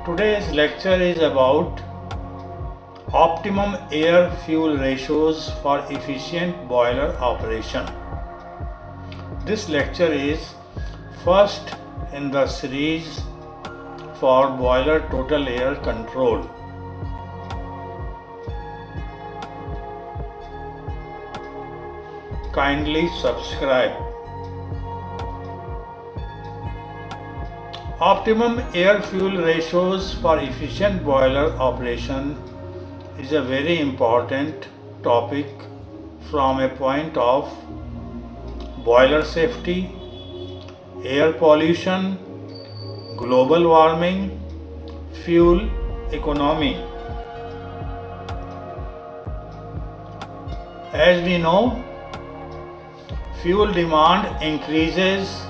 Today's lecture is about optimum air-fuel ratios for efficient boiler operation. This lecture is first in the series for boiler total air control. Kindly subscribe. Optimum air-fuel ratios for efficient boiler operation is a very important topic from a point of boiler safety, air pollution, global warming, fuel economy. As we know, fuel demand increases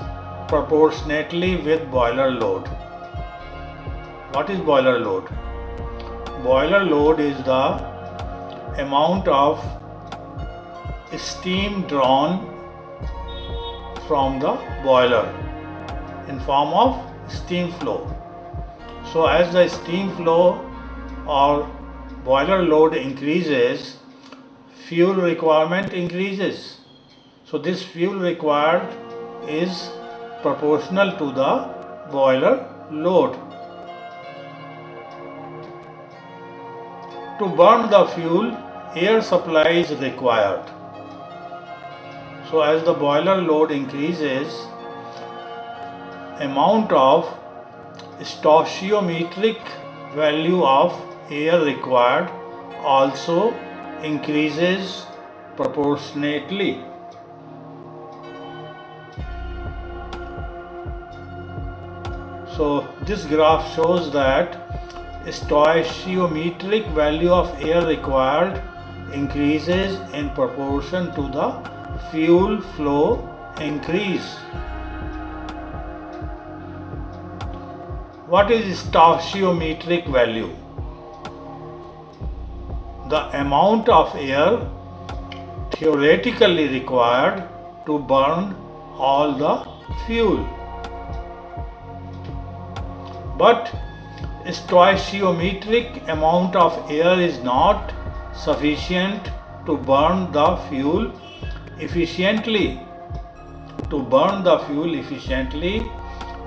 proportionately with boiler load. What is boiler load? Boiler load is the amount of steam drawn from the boiler in form of steam flow. So as the steam flow or boiler load increases, fuel requirement increases. So this fuel required is proportional to the boiler load. To burn the fuel, air supply is required. So as the boiler load increases, amount of stoichiometric value of air required also increases proportionately. So this graph shows that stoichiometric value of air required increases in proportion to the fuel flow increase. What is stoichiometric value? The amount of air theoretically required to burn all the fuel. But stoichiometric amount of air is not sufficient to burn the fuel efficiently. To burn the fuel efficiently,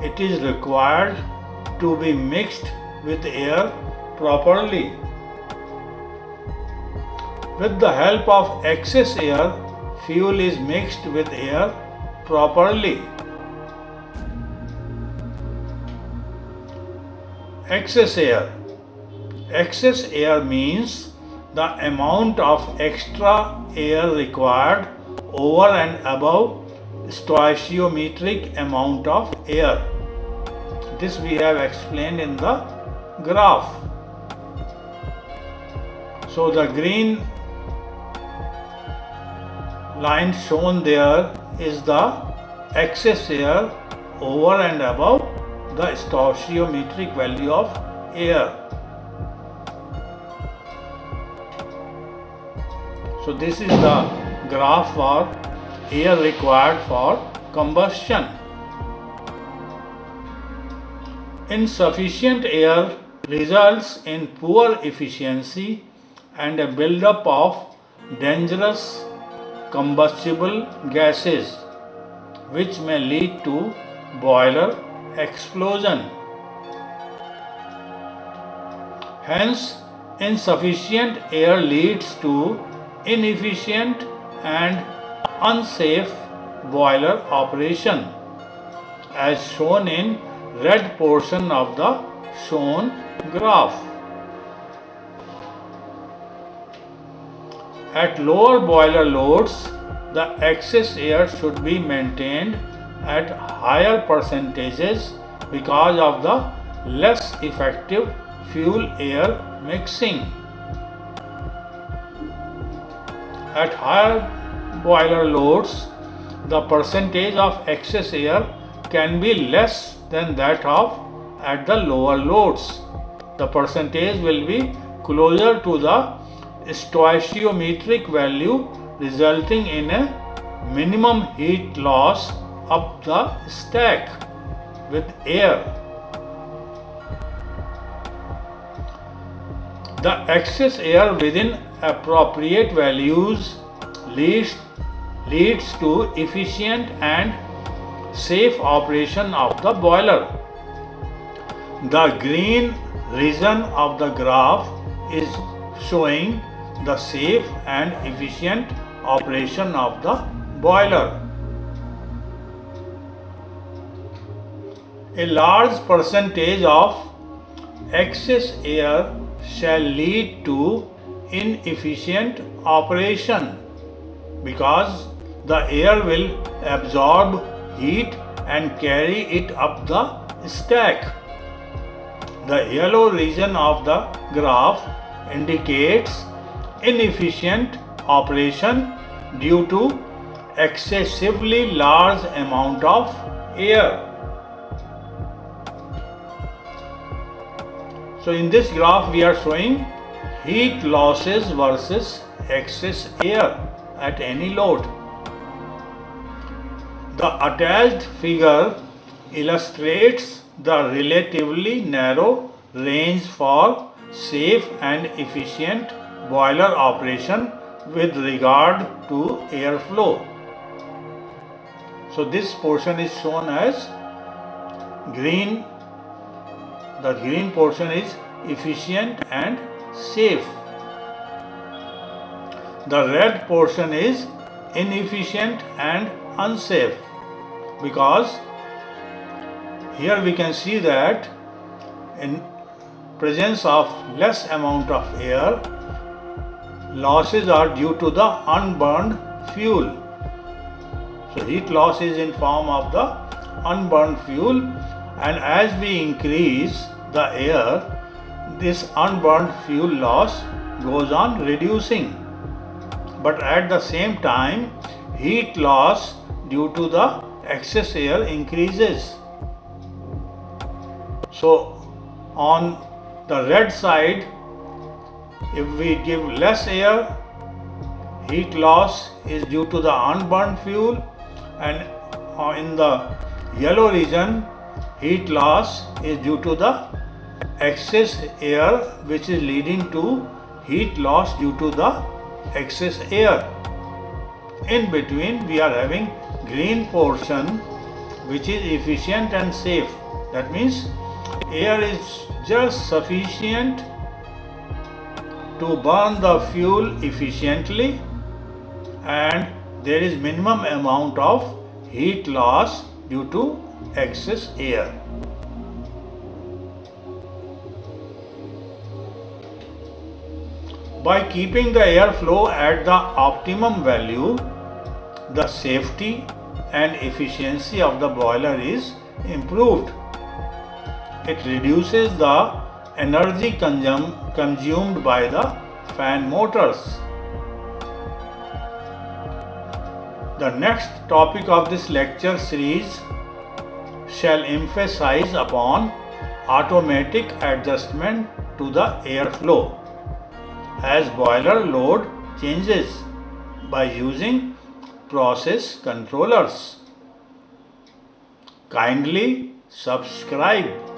it is required to be mixed with air properly. With the help of excess air, fuel is mixed with air properly. Excess air. Excess air means the amount of extra air required over and above stoichiometric amount of air. This we have explained in the graph. So the green line shown there is the excess air over and above the stoichiometric value of air. So this is the graph for air required for combustion. Insufficient air results in poor efficiency and a buildup of dangerous combustible gases, which may lead to boiler explosion. Hence, insufficient air leads to inefficient and unsafe boiler operation, as shown in red portion of the shown graph. At lower boiler loads, the excess air should be maintained at higher percentages because of the less effective fuel-air mixing. At higher boiler loads, the percentage of excess air can be less than that of at the lower loads. The percentage will be closer to the stoichiometric value, resulting in a minimum heat loss up the stack with air. The excess air within appropriate values leads to efficient and safe operation of the boiler. The green region of the graph is showing the safe and efficient operation of the boiler. A large percentage of excess air shall lead to inefficient operation because the air will absorb heat and carry it up the stack. The yellow region of the graph indicates inefficient operation due to excessively large amount of air. So in this graph we are showing heat losses versus excess air at any load. The attached figure illustrates the relatively narrow range for safe and efficient boiler operation with regard to airflow. So this portion is shown as green. The green portion is efficient and safe. The red portion is inefficient and unsafe because here we can see that in presence of less amount of air, losses are due to the unburned fuel. So heat loss is in form of the unburned fuel, and as we increase the air, this unburned fuel loss goes on reducing. But at the same time, heat loss due to the excess air increases. So on the red side, if we give less air, heat loss is due to the unburned fuel, and in the yellow region, heat loss is due to the excess air, which is leading to heat loss due to the excess air. In between we are having green portion which is efficient and safe. That means air is just sufficient to burn the fuel efficiently and there is minimum amount of heat loss due to excess air. By keeping the airflow at the optimum value, the safety and efficiency of the boiler is improved. It reduces the energy consumed by the fan motors. The next topic of this lecture series shall emphasize upon automatic adjustment to the airflow as boiler load changes by using process controllers. Kindly subscribe.